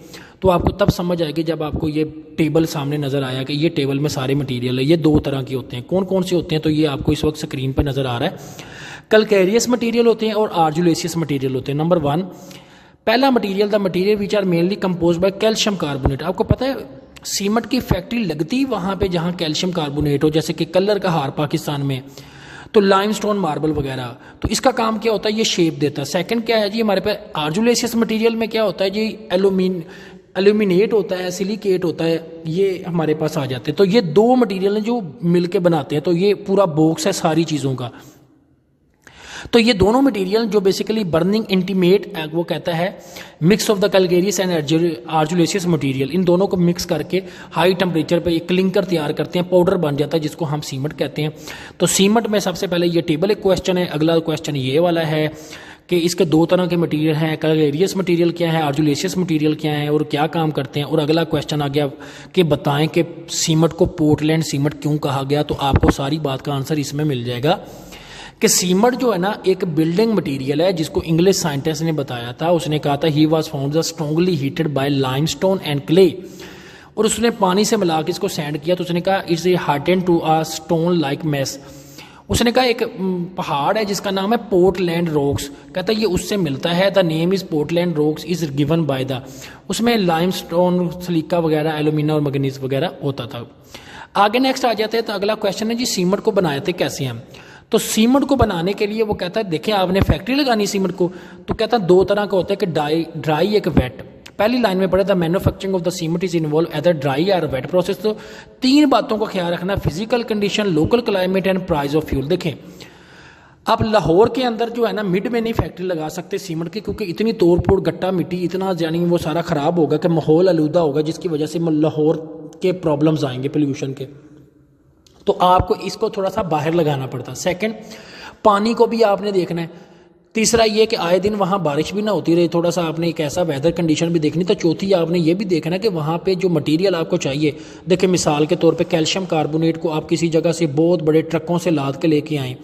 तो आपको तब समझ आएगी जब आपको ये टेबल सामने नजर आया कि ये टेबल में सारे मटेरियल है, ये 2 तरह के होते हैं। कौन कौन से होते हैं, तो ये आपको इस वक्त स्क्रीन पर नजर आ रहा है। कैल्केरियस मटेरियल होते हैं और आर्जुलेसियस मटेरियल होते हैं। नंबर 1 पहला material, the material which are mainly compose by calcium carbonate. आपको पता है सीमेंट की फैक्ट्री लगती वहां पे जहां कैल्शियम कार्बोनेट हो, जैसे कि कलर का हार पाकिस्तान में, तो लाइमस्टोन मार्बल वगैरह, तो इसका काम क्या होता है, ये शेप देता है। सेकंड क्या है जी हमारे पास आर्जुलेसियस मटेरियल में क्या होता है जी, एल्यूमिनेट होता है, सिलिकेट होता है, ये हमारे पास आ जाते हैं। तो ये 2 मटेरियल हैं जो मिलके बनाते हैं, तो ये पूरा बॉक्स है सारी चीज़ों का। तो ये दोनों मटेरियल जो बेसिकली बर्निंग इंटीमेट, वो कहता है mix of the calcareous and argillaceous material, इन दोनों को मिक्स करके हाई टेम्परेचर पे एक क्लिंकर तैयार करते हैं, पाउडर बन जाता है जिसको हम सीमेंट कहते हैं। तो सीमेंट में सबसे पहले ये टेबल एक क्वेश्चन है। अगला क्वेश्चन ये वाला है कि इसके दो तरह के मटेरियल हैं, कैलकेरियस मटेरियल क्या है, आर्जुलेशियस मटेरियल क्या है और क्या काम करते हैं। और अगला क्वेश्चन आ गया कि बताएं कि सीमेंट को पोर्टलैंड सीमेंट क्यों कहा गया। तो आपको सारी बात का आंसर इसमें मिल जाएगा कि सीमेंट जो है ना एक बिल्डिंग मटेरियल है, जिसको इंग्लिश साइंटिस्ट ने बताया था। उसने कहा था he was found strongly heated bye limestone and clay, और उसने पानी से मिला के इसको सैंड किया। तो उसने कहा it's a harden to a stone like mass. उसने कहा एक पहाड़ है जिसका नाम है पोर्टलैंड रॉक्स, कहता है ये उससे मिलता है। The name is Portland rocks is given by the, उसमें लाइमस्टोन, सलीका वगैरह, एल्यूमिना और मैग्नीज वगैरह होता था। आगे नेक्स्ट आ जाते हैं। तो अगला क्वेश्चन है जी सीमेंट को बनाए थे कैसे हम। तो सीमेंट को बनाने के लिए वो कहता है देखिए आपने फैक्ट्री लगानी सीमेंट को, तो कहता है दो तरह का होता है कि ड्राई एक वेट। पहली लाइन में पढ़े the manufacturing of the cement is involve either dry और वेट प्रोसेस। तो तीन बातों का ख्याल रखना, physical condition, local climate and price of fuel. देखें आप लाहौर के अंदर जो है ना मिड में नहीं फैक्ट्री लगा सकते सीमेंट की, क्योंकि इतनी तोड़ फोड़ गट्टा मिट्टी इतना यानी वो सारा खराब होगा कि माहौल आलूदा होगा, जिसकी वजह से लाहौर के प्रॉब्लम्स आएंगे पोल्यूशन के। तो आपको इसको थोड़ा सा बाहर लगाना पड़ता। सेकंड, पानी को भी आपने देखना है। तीसरा ये कि आए दिन वहाँ बारिश भी ना होती रहे, थोड़ा सा आपने एक ऐसा वेदर कंडीशन भी देखनी। तो चौथी आपने ये भी देखना है कि वहाँ पे जो मटेरियल आपको चाहिए, देखिए मिसाल के तौर पे कैल्शियम कार्बोनेट को आप किसी जगह से बहुत बड़े ट्रकों से लाद के लेके आएँ,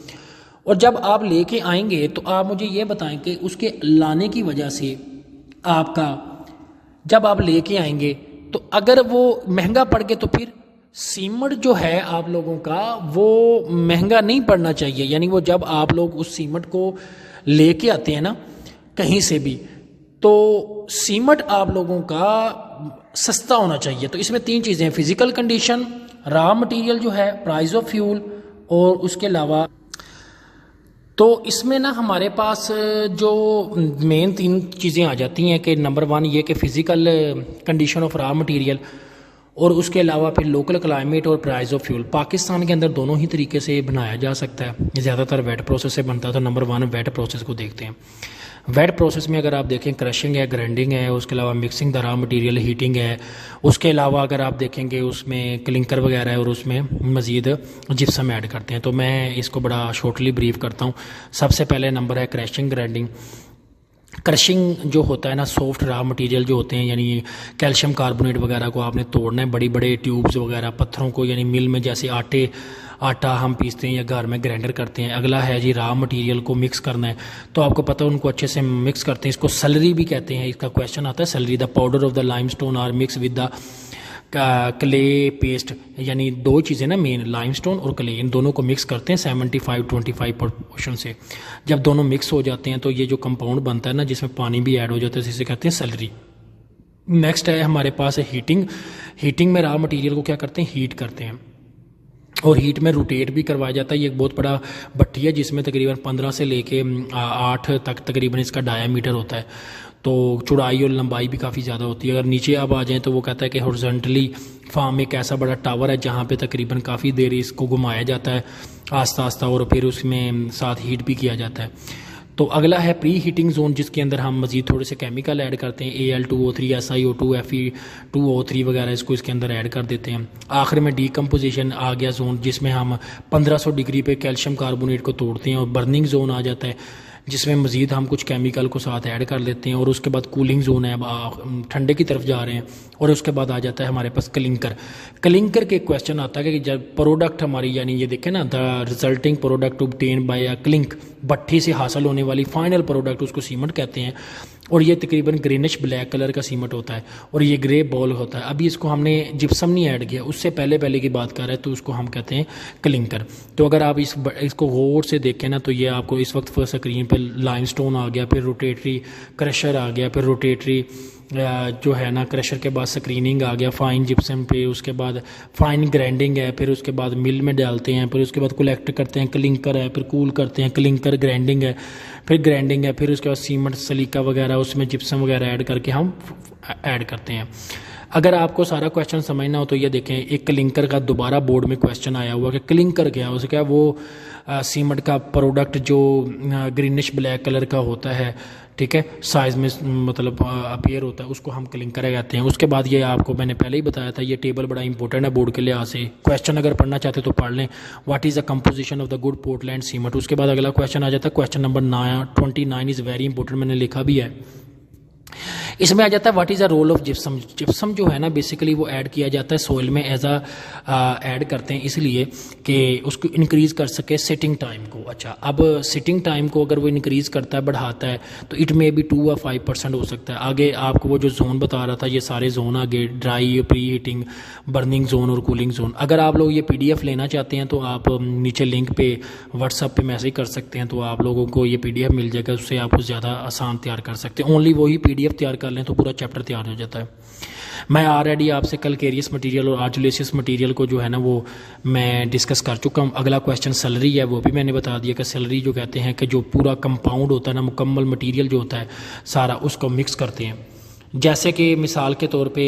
और जब आप लेके आएंगे तो आप मुझे ये बताएं कि उसके लाने की वजह से आपका जब आप लेके आएंगे तो अगर वो महंगा पड़ गए तो फिर सीमेंट जो है आप लोगों का वो महंगा नहीं पड़ना चाहिए। यानी वो जब आप लोग उस सीमेंट को लेके आते हैं ना कहीं से भी, तो सीमेंट आप लोगों का सस्ता होना चाहिए। तो इसमें तीन चीज़ें हैं, फिजिकल कंडीशन, रॉ मटेरियल जो है, प्राइस ऑफ फ्यूल, और उसके अलावा तो इसमें ना हमारे पास जो मेन तीन चीज़ें आ जाती हैं कि नंबर वन ये कि physical condition of raw material, और उसके अलावा फिर लोकल क्लाइमेट और प्राइस ऑफ फ्यूल। पाकिस्तान के अंदर दोनों ही तरीके से बनाया जा सकता है, ज़्यादातर वेट प्रोसेस से बनता है। तो नंबर वन वेट प्रोसेस को देखते हैं। वेट प्रोसेस में अगर आप देखें क्रशिंग है, ग्राइंडिंग है, उसके अलावा mixing the raw material, heating है, उसके अलावा अगर आप देखेंगे उसमें क्लिंकर वगैरह है और उसमें मज़ीद जिप्सम ऐड करते हैं। तो मैं इसको बड़ा शॉर्टली ब्रीफ करता हूँ। सबसे पहले नंबर है क्रशिंग ग्राइंडिंग। क्रशिंग जो होता है ना, सॉफ्ट रॉ मटेरियल जो होते हैं, यानी कैल्शियम कार्बोनेट वगैरह को आपने तोड़ना है, बड़ी बड़े ट्यूब्स वगैरह पत्थरों को, यानी मिल में जैसे आटा हम पीसते हैं या घर में ग्राइंडर करते हैं। अगला है जी रॉ मटेरियल को मिक्स करना है, तो आपको पता है उनको अच्छे से मिक्स करते हैं। इसको सलरी भी कहते हैं, इसका क्वेश्चन आता है slurry. The powder of the limestone are mix with the clay paste, यानी दो चीज़ें ना मेन, लाइमस्टोन और क्ले, इन दोनों को मिक्स करते हैं 75-25 प्रोपोर्शन से। जब दोनों मिक्स हो जाते हैं तो ये जो कंपाउंड बनता है ना, जिसमें पानी भी ऐड हो जाता है, इसे कहते हैं सलरी। नेक्स्ट है हमारे पास है हीटिंग। हीटिंग में रॉ मटेरियल को क्या करते हैं, हीट करते हैं, और हीट में रोटेट भी करवाया जाता है। ये एक बहुत बड़ा भट्टी है जिसमें तकरीबन 15 से लेके 8 तक तकरीबन इसका डायामीटर होता है। तो चौड़ाई और लंबाई भी काफ़ी ज़्यादा होती है। अगर नीचे आप आ जाएं तो वो कहता है कि हॉरिजॉन्टली फार्म एक ऐसा बड़ा टावर है जहाँ पे तकरीबन काफ़ी देर इसको घुमाया जाता है आस्ता आस्ता, और फिर उसमें साथ हीट भी किया जाता है। तो अगला है प्री हीटिंग जोन, जिसके अंदर हम मज़ीद थोड़े से केमिकल ऐड करते हैं, Al2O3, SiO2, Fe2O3 वगैरह, इसको इसके अंदर ऐड कर देते हैं। आखिर में डीकम्पोजिशन आ गया जोन, जिसमें हम 1500 डिग्री पे कैल्शियम कार्बोनेट को तोड़ते हैं, और बर्निंग जोन आ जाता है जिसमें मज़ीद हम कुछ केमिकल को साथ ऐड कर लेते हैं। और उसके बाद कूलिंग जोन है, अब ठंडे की तरफ जा रहे हैं। और उसके बाद आ जाता है हमारे पास क्लिंकर। क्लिंकर के क्वेश्चन आता है कि जब प्रोडक्ट हमारी, यानी ये देखें ना, the resulting product obtain bye a clink, भट्ठी से हासिल होने वाली फाइनल प्रोडक्ट, उसको सीमेंट कहते हैं। और ये तकरीबन ग्रीनिश ब्लैक कलर का सीमेंट होता है, और ये ग्रे बॉल होता है। अभी इसको हमने जिप्सम नहीं ऐड किया, उससे पहले की बात कर रहे हैं, तो उसको हम कहते हैं क्लिंकर। तो अगर आप इसको गौर से देखें ना, तो ये आपको इस वक्त स्क्रीन पर लाइमस्टोन आ गया, फिर रोटेटरी क्रशर आ गया, फिर रोटेटरी जो है ना क्रशर के बाद स्क्रीनिंग आ गया, फाइन जिप्सम पे, उसके बाद फाइन ग्राइंडिंग है, फिर उसके बाद मिल में डालते हैं, फिर उसके बाद कलेक्ट करते हैं, क्लिंकर है, फिर कूल करते हैं, क्लिंकर ग्राइंडिंग है, फिर ग्राइंडिंग है, फिर उसके बाद सीमेंट सलीका वगैरह उसमें जिप्सम वगैरह ऐड करके हम ऐड करते हैं। अगर आपको सारा क्वेश्चन समझना हो तो ये देखें, एक क्लिंकर का दोबारा बोर्ड में क्वेश्चन आया हुआ कि क्लिंकर क्या है। उसे क्या वो सीमेंट का प्रोडक्ट जो ग्रीनिश ब्लैक कलर का होता है, ठीक है, साइज में मतलब अपीयर होता है, उसको हम क्लिंकर कहते हैं। उसके बाद ये आपको मैंने पहले ही बताया था, ये टेबल बड़ा इंपॉर्टेंट है बोर्ड के लिहाज से। क्वेश्चन अगर पढ़ना चाहते तो पढ़ लें, what is the composition of the good Portland cement. उसके बाद अगला क्वेश्चन आ जाता है क्वेश्चन नंबर 29 इज़ वेरी इंपॉर्टेंट, मैंने लिखा भी है। इसमें आ जाता है what is the role of gypsum. Gypsum जो है ना बेसिकली वो ऐड किया जाता है सोइल में एज ऐड करते हैं इसलिए कि उसको इंक्रीज़ कर सके सिटिंग टाइम को। अच्छा, अब सिटिंग टाइम को अगर वो इंक्रीज़ करता है, बढ़ाता है, तो इट मे बी 2 या 5% हो सकता है। आगे आपको वो जो जोन बता रहा था, ये सारे जोन आगे dry, pre heating, burning zone और कूलिंग जोन। अगर आप लोग ये PDF लेना चाहते हैं तो आप नीचे लिंक पे व्हाट्सअप पे मैसेज कर सकते हैं, तो आप लोगों को ये PDF मिल जाएगा, उससे आप ज़्यादा आसान तैयार कर सकते हैं। ओनली वही PDF तैयार कर लें तो पूरा चैप्टर तैयार हो जाता है। मैं ऑलरेडी आपसे कैलकेरियस मटेरियल और आर्जिलेसियस मटेरियल को जो है ना वो मैं डिस्कस कर चुका हूँ। अगला क्वेश्चन सैलरी है, वो भी मैंने बता दिया कि सैलरी जो कहते हैं कि जो पूरा कंपाउंड होता है ना, मुकम्मल मटेरियल जो होता है सारा, उसको मिक्स करते हैं। जैसे कि मिसाल के तौर पे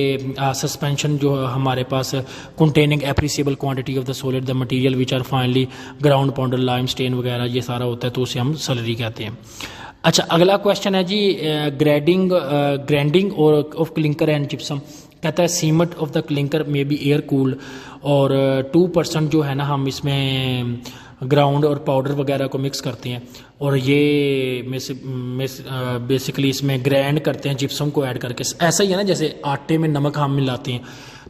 सस्पेंशन जो हमारे पास containing appreciable quantity of the solid the material which are finely ground powder limestone वगैरह, ये सारा होता है, तो उसे हम सैलरी कहते हैं। अच्छा, अगला क्वेश्चन है जी ग्राइंडिंग और ऑफ क्लिंकर एंड जिप्सम। कहता है सीमेंट ऑफ द क्लिंकर में बी एयर कूल्ड, और 2% जो है ना हम इसमें ग्राउंड और पाउडर वगैरह को मिक्स करते हैं, और ये बेसिकली इसमें ग्राइंड करते हैं जिप्सम को ऐड करके। ऐसा ही है ना जैसे आटे में नमक हम मिलाते हैं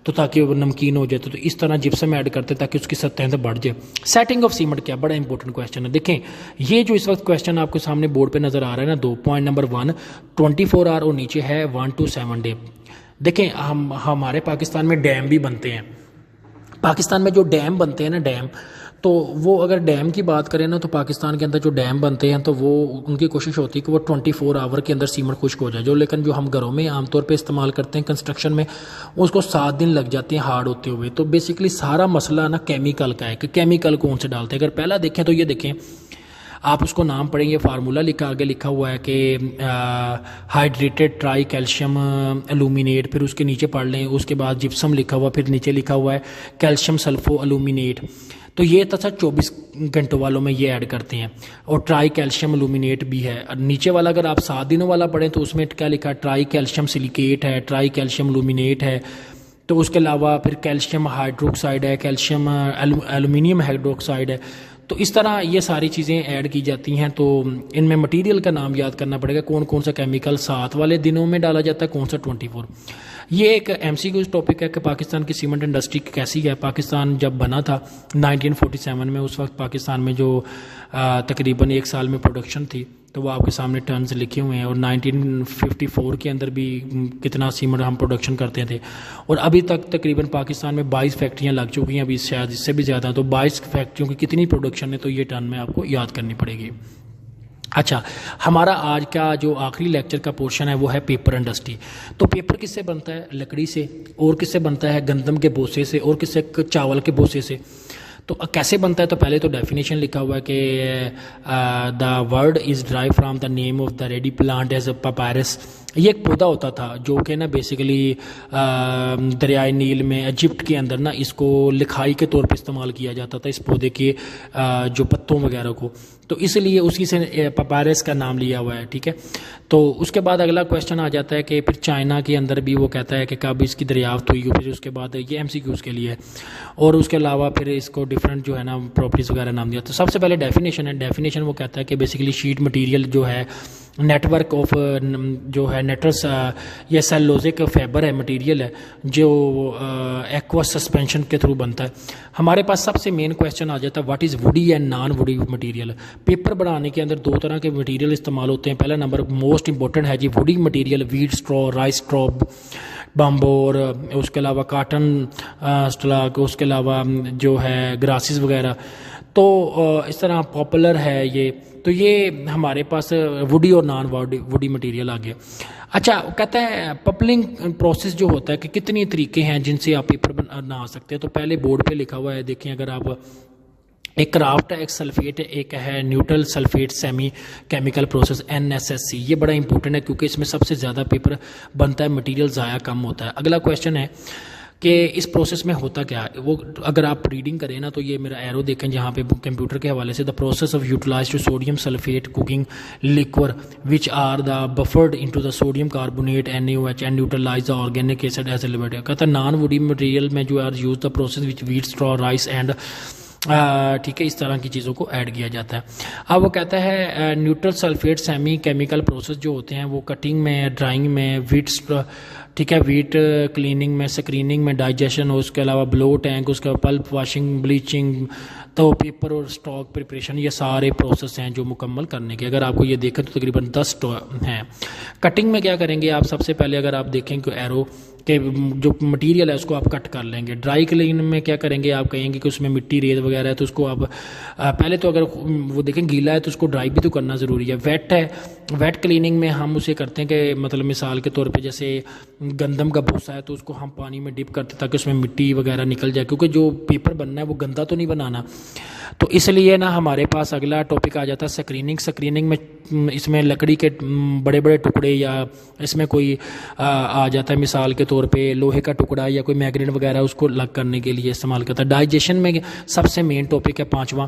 तो ताकि वो नमकीन हो जाए, तो इस तरह जिप्सम ऐड करते हैं ताकि उसकी सतह बढ़ जाए। सेटिंग ऑफ सीमेंट क्या, बड़ा इंपॉर्टेंट क्वेश्चन है। देखें, ये जो इस वक्त क्वेश्चन आपके सामने बोर्ड पे नज़र आ रहा है ना, 2 पॉइंट नंबर 1 24 आवर और नीचे है 1 to 7 डे। देखें, हमारे पाकिस्तान में डैम भी बनते हैं। पाकिस्तान में जो डैम बनते हैं ना, डैम, तो वो अगर डैम की बात करें ना, तो पाकिस्तान के अंदर जो डैम बनते हैं तो वो उनकी कोशिश होती है कि वो 24 आवर के अंदर सीमेंट खुश्क हो जाए। जो लेकिन जो हम घरों में आमतौर पे इस्तेमाल करते हैं कंस्ट्रक्शन में, उसको 7 दिन लग जाते हैं हार्ड होते हुए। तो बेसिकली सारा मसला ना केमिकल का है कि केमिकल कौन से डालते हैं। अगर पहला देखें तो ये देखें, आप उसको नाम पढ़ेंगे, फार्मूला आगे लिखा हुआ है कि हाइड्रेटेड ट्राई कैल्शियम एल्यूमिनेट, फिर उसके नीचे पढ़ लें, उसके बाद जिप्सम लिखा हुआ, फिर नीचे लिखा हुआ है कैल्शियम सल्फो एल्यूमिनेट। तो ये तो 24 घंटों वालों में ये ऐड करते हैं, और ट्राई कैल्शियम एल्यूमिनेट भी है। नीचे वाला अगर आप 7 दिनों वाला पढ़ें तो उसमें क्या लिखा है, ट्राई कैल्शियम सिलिकेट है, ट्राई कैल्शियम एल्यूमिनेट है। तो उसके अलावा फिर कैल्शियम हाइड्रोक्साइड है, कैल्शियम एल्यूमिनियम हाइड्रोक्साइड है। तो इस तरह ये सारी चीज़ें ऐड की जाती हैं। तो इनमें मटेरियल का नाम याद करना पड़ेगा, कौन कौन सा केमिकल 7 वाले दिनों में डाला जाता है, कौन सा 24। ये एक MCQ टॉपिक है कि पाकिस्तान की सीमेंट इंडस्ट्री कैसी है। पाकिस्तान जब बना था 1947 में, उस वक्त पाकिस्तान में जो तकरीबन 1 साल में प्रोडक्शन थी, तो वो आपके सामने टन्स लिखे हुए हैं। और 1954 के अंदर भी कितना सीमेंट हम प्रोडक्शन करते थे, और अभी तक तकरीबन पाकिस्तान में 22 फैक्ट्रियाँ लग चुकी हैं, अभी शायद इससे भी ज़्यादा। तो 22 फैक्ट्रियों की कितनी प्रोडक्शन है, तो ये टन में आपको याद करनी पड़ेगी। अच्छा, हमारा आज का जो आखिरी लेक्चर का पोर्शन है वो है पेपर इंडस्ट्री। तो पेपर किससे बनता है, लकड़ी से, और किससे बनता है, गंदम के भूसे से, और किससे, चावल के भूसे से। तो कैसे बनता है, तो पहले तो डेफिनेशन लिखा हुआ है कि the word is drive from the name of the reedy plant as a papyrus. ये एक पौधा होता था जो कि ना बेसिकली दरियाए नील में, इजिप्ट के अंदर ना इसको लिखाई के तौर पे इस्तेमाल किया जाता था, इस पौधे के जो पत्तों वगैरह को। तो इसलिए उसी से पपायरस का नाम लिया हुआ है, ठीक है। तो उसके बाद अगला क्वेश्चन आ जाता है कि फिर चाइना के अंदर भी वो कहता है कि कब इसकी दरियाफ्त हुई, फिर उसके बाद ये MCQs के लिए है। और उसके अलावा फिर इसको डिफरेंट जो है ना प्रॉपर्टीज़ वगैरह नाम दिया। तो सबसे पहले डेफिनेशन है। डेफिनेशन वो कहता है कि बेसिकली शीट मटीरियल जो है, नेटवर्क ऑफ जो है नेटर्स, ये सेलोजिक फाइबर है, मटेरियल है जो एक्वस सस्पेंशन के थ्रू बनता है। हमारे पास सबसे मेन क्वेश्चन आ जाता है what is woody and non woody material. Paper बनाने के अंदर 2 तरह के मटेरियल इस्तेमाल होते हैं। पहला नंबर मोस्ट इंपॉर्टेंट है जी woody material, wheat straw, rice straw, bamboo, और उसके अलावा काटन स्टॉक, उसके अलावा जो है ग्रासेस वगैरह। तो इस तरह पॉपुलर है ये। तो ये हमारे पास वुडी और नॉन वुडी मटेरियल आ गया। अच्छा, कहता है पपलिंग प्रोसेस जो होता है कि कितने तरीके हैं जिनसे आप पेपर बना सकते हैं। तो पहले बोर्ड पे लिखा हुआ है, देखें अगर आप, एक क्राफ्ट है, एक सल्फेट है, एक है neutral sulphate semi chemical process NSSC। ये बड़ा इंपॉर्टेंट है क्योंकि इसमें सबसे ज़्यादा पेपर बनता है, मटेरियल ज़ाया कम होता है। अगला क्वेश्चन है कि इस प्रोसेस में होता क्या है। वो अगर आप रीडिंग करें ना तो ये मेरा एरो देखें जहाँ पे कंप्यूटर के हवाले से, the process of utilise to sodium sulphate cooking liquor which are the buffered into the sodium carbonate NaOH and neutralise the organic acid as elevated. कहता है नॉन वुडी मटेरियल में जो are use the process which wheat straw rice and ठीक है, इस तरह की चीज़ों को ऐड किया जाता है। अब वो कहता है neutral sulphate semi chemical process जो होते हैं वो कटिंग में, ड्राइंग में, वीट ठीक है, वीट क्लीनिंग में, स्क्रीनिंग में, डाइजेशन, और उसके अलावा ब्लो टैंक, उसके बाद पल्प वाशिंग, ब्लीचिंग, तो पेपर और स्टॉक प्रिपरेशन, ये सारे प्रोसेस हैं जो मुकम्मल करने के। अगर आपको ये देखें तो तकरीबन 10 हैं। कटिंग में क्या करेंगे आप, सबसे पहले अगर आप देखें कि एरो के जो मटेरियल है उसको आप कट कर लेंगे। ड्राई क्लीन में क्या करेंगे, आप कहेंगे कि उसमें मिट्टी रेत वगैरह है तो उसको आप पहले तो अगर वो देखें गीला है तो उसको ड्राई भी तो करना ज़रूरी है। वेट है, वेट क्लीनिंग में हम उसे करते हैं कि मतलब मिसाल के तौर पे जैसे गंदम का भूसा है तो उसको हम पानी में डिप करते हैं ताकि उसमें मिट्टी वगैरह निकल जाए, क्योंकि जो पेपर बनना है वो गंदा तो नहीं बनाना। तो इसलिए ना हमारे पास अगला टॉपिक आ जाता है स्क्रीनिंग। स्क्रीनिंग में इसमें लकड़ी के बड़े बड़े टुकड़े या इसमें कोई आ जाता है मिसाल के तौर पे लोहे का टुकड़ा या कोई मैग्नेट वगैरह, उसको लग करने के लिए इस्तेमाल करता है। डाइजेशन में सबसे मेन टॉपिक है 5वां,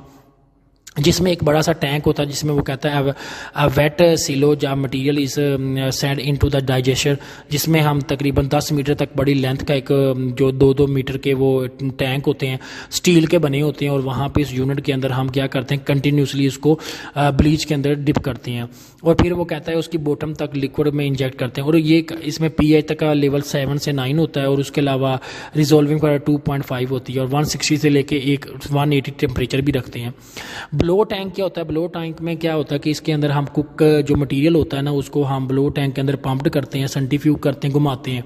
जिसमें एक बड़ा सा टैंक होता है जिसमें वो कहता है वेट सिलो जा material is send into the digestion, जिसमें हम तकरीबन 10 मीटर तक बड़ी लेंथ का एक जो 2-2 मीटर के वो टैंक होते हैं, स्टील के बने होते हैं, और वहाँ पे इस यूनिट के अंदर हम क्या करते हैं कंटिन्यूसली उसको ब्लीच के अंदर डिप करते हैं, और फिर वो कहता है उसकी बॉटम तक लिक्विड में इंजेक्ट करते हैं। और ये इसमें pH तक का लेवल 7 से 9 होता है, और उसके अलावा रिजोल्विंग पावर 2.5 होती है, और 160 से लेके 180 टेम्परेचर भी रखते हैं। ब्लो टैंक क्या होता है, ब्लो टैंक में क्या होता है कि इसके अंदर हम कुक जो मटेरियल होता है ना उसको हम ब्लो टैंक के अंदर पंप्ड करते हैं, सेंट्रीफ्यूज करते हैं, घुमाते हैं।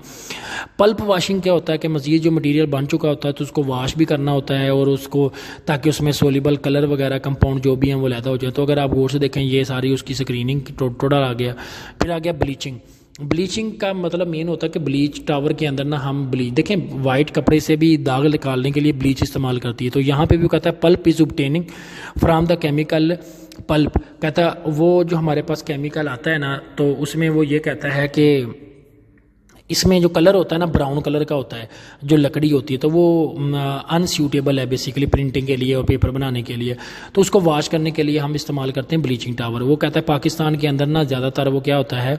पल्प वाशिंग क्या होता है कि मज़ीद जो मटेरियल बन चुका होता है तो उसको वॉश भी करना होता है, और उसको ताकि उसमें सोलिबल कलर वगैरह कंपाउंड जो भी हैं वो लैदा हो जाए। तो अगर आप गौर से देखें ये सारी उसकी स्क्रीनिंग टोटल आ गया। फिर आ गया ब्लीचिंग। ब्लीचिंग का मतलब मेन होता है कि ब्लीच टावर के अंदर ना हम ब्लीच देखें वाइट कपड़े से भी दाग निकालने के लिए ब्लीच इस्तेमाल करती है। तो यहाँ पे भी कहता है pulp is obtaining from the chemical pulp. कहता है वो जो हमारे पास केमिकल आता है ना तो उसमें वो ये कहता है कि इसमें जो कलर होता है ना ब्राउन कलर का होता है जो लकड़ी होती है, तो वो अनसूटेबल है बेसिकली प्रिंटिंग के लिए और पेपर बनाने के लिए। तो उसको वॉश करने के लिए हम इस्तेमाल करते हैं ब्लीचिंग टावर। वो कहता है पाकिस्तान के अंदर ना ज़्यादातर वो क्या होता है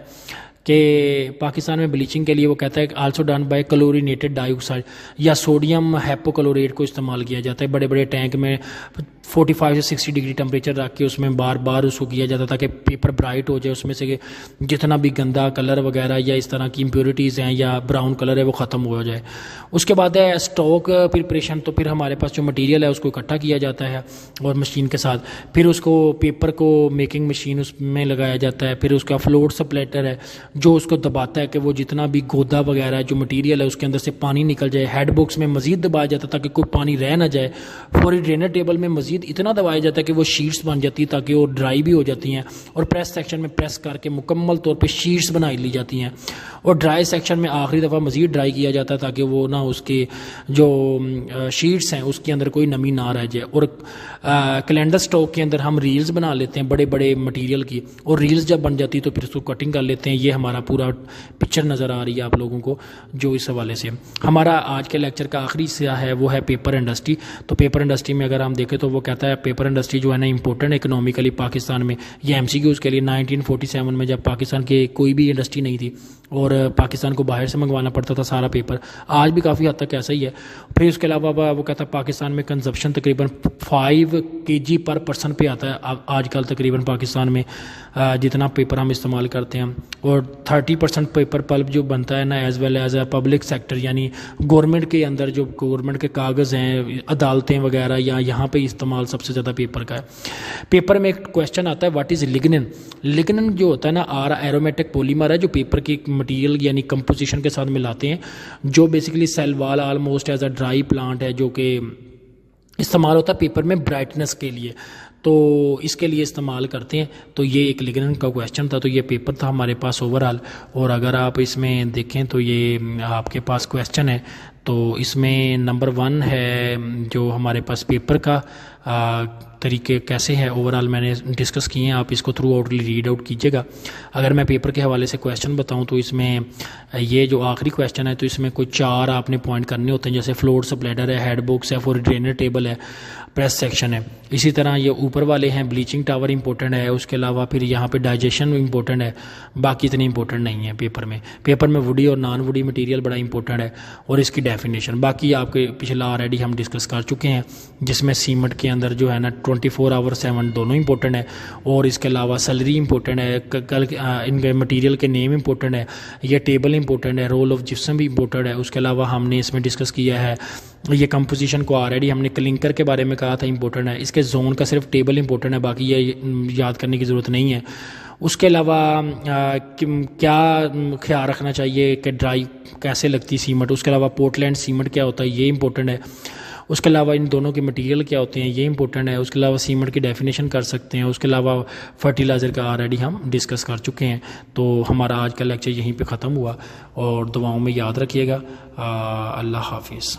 कि पाकिस्तान में ब्लीचिंग के लिए वो कहता है also done by chlorinated dioxide या सोडियम हाइपोक्लोरेट को इस्तेमाल किया जाता है। बड़े बड़े टैंक में 45 से 60 डिग्री टेम्परेचर रख के उसमें बार बार उसको किया जाता ताकि पेपर ब्राइट हो जाए, उसमें से जितना भी गंदा कलर वगैरह या इस तरह की इम्प्योरिटीज़ हैं या ब्राउन कलर है वो ख़त्म हो जाए। उसके बाद है स्टॉक प्रिपरेशन। तो फिर हमारे पास जो मटीरियल है उसको इकट्ठा किया जाता है और मशीन के साथ, फिर उसको पेपर को मेकिंग मशीन उसमें लगाया जाता है। फिर उसका फ्लोट सप्लेटर है जो उसको दबाता है कि वो जितना भी गोदा वगैरह है जो मटेरियल है उसके अंदर से पानी निकल जाए। हेड बॉक्स में मजीद दबाया जाता है ताकि कोई पानी रह ना जाए। फॉर ड्रेनर टेबल में मजीद इतना दबाया जाता है कि वो शीट्स बन जाती है ताकि वो ड्राई भी हो जाती हैं, और प्रेस सेक्शन में प्रेस करके मुकम्मल तौर पे शीट्स बना ली जाती हैं, और ड्राई सेक्शन में आखिरी दफ़ा मजीद ड्राई किया जाता है ताकि वो ना उसके जो शीट्स हैं उसके अंदर कोई नमी ना रह जाए। और कैलेंडर स्टॉक के अंदर हम रील्स बना लेते हैं बड़े बड़े मटीरियल की, और रील्स जब बन जाती है तो फिर उसको कटिंग कर लेते हैं। ये हमारा पूरा पिक्चर नज़र आ रही है आप लोगों को जो इस हवाले से। हमारा आज के लेक्चर का आखिरी हिस्सा है वो है पेपर इंडस्ट्री। तो पेपर इंडस्ट्री में अगर हम देखें तो वो कहता है पेपर इंडस्ट्री जो है ना इंपॉर्टेंट इकोनॉमिकली पाकिस्तान में। ये MCQs के लिए 1947 में जब पाकिस्तान की कोई भी इंडस्ट्री नहीं थी और पाकिस्तान को बाहर से मंगवाना पड़ता था सारा पेपर, आज भी काफ़ी हद तक ऐसा ही है। फिर उसके अलावा वो कहता है पाकिस्तान में कंजप्शन तकरीबन 5 kg पर पर्सन पे आता है आजकल तकरीबन पाकिस्तान में जितना पेपर हम इस्तेमाल करते हैं। और 30% पेपर पल्प जो बनता है ना as well as a public sector, यानी गवर्नमेंट के अंदर जो गवर्नमेंट के कागज़ हैं अदालतें वगैरह या यहाँ पे इस्तेमाल सबसे ज़्यादा पेपर का है। पेपर में एक क्वेश्चन आता है व्हाट इज़ लिग्निन। लिग्निन जो होता है ना एरोमेटिक पॉलीमर है जो पेपर की मटीरियल यानी कंपोजिशन के साथ मिलाते हैं, जो basically cell wall almost as a dry plant है जो कि इस्तेमाल होता है पेपर में ब्राइटनेस के लिए, तो इसके लिए इस्तेमाल करते हैं। तो ये एक लिग्निन का क्वेश्चन था। तो ये पेपर था हमारे पास ओवरऑल, और अगर आप इसमें देखें तो ये आपके पास क्वेश्चन है। तो इसमें नंबर 1 है जो हमारे पास पेपर का तरीके कैसे हैं ओवरऑल मैंने डिस्कस किए हैं। आप इसको थ्रू आउट रीड आउट कीजिएगा। अगर मैं पेपर के हवाले से क्वेश्चन बताऊं तो इसमें ये जो आखिरी क्वेश्चन है तो इसमें कोई 4 आपने पॉइंट करने होते हैं, जैसे फ्लोर स्प्लेडर है, हेड बॉक्स है, फॉर ड्रेनर टेबल है, प्रेस सेक्शन है। इसी तरह ये ऊपर वाले हैं, ब्लीचिंग टावर इंपॉर्टेंट है, उसके अलावा फिर यहाँ पे डाइजेशन इंपॉर्टेंट है, बाकी इतनी इंपॉर्टेंट नहीं है पेपर में वुडी और नॉन वुडी मटेरियल बड़ा इंपॉर्टेंट है और इसकी डेफिनेशन बाकी आपके पिछला ऑलरेडी हम डिस्कस कर चुके हैं, जिसमें सीमेंट के अंदर जो है ना 24 आवर 7 दोनों इंपॉर्टेंट है और इसके अलावा सैलरी इंपॉर्टेंट है, कल इनके मटेरियल के नेम इंपॉर्टेंट है, ये टेबल इंपॉर्टेंट है, रोल ऑफ जिप्सम भी इंपॉर्टेंट है। उसके अलावा हमने इसमें डिस्कस किया है ये कंपोजिशन को ऑलरेडी हमने क्लिंकर के बारे में कहा था इंपॉर्टेंट है, इसके जोन का सिर्फ टेबल इंपॉर्टेंट है, बाकी ये याद करने की ज़रूरत नहीं है। उसके अलावा क्या ख्याल रखना चाहिए कि ड्राई कैसे लगती सीमेंट, उसके अलावा पोर्टलैंड सीमेंट क्या होता है ये इंपॉर्टेंट है। उसके अलावा इन दोनों के मटेरियल क्या होते हैं ये इंपॉर्टेंट है। उसके अलावा सीमेंट की डेफिनेशन कर सकते हैं। उसके अलावा फर्टिलाइज़र का ऑलरेडी हम डिस्कस कर चुके हैं। तो हमारा आज का लेक्चर यहीं पे ख़त्म हुआ और दुआओं में याद रखिएगा। अल्लाह हाफिज़।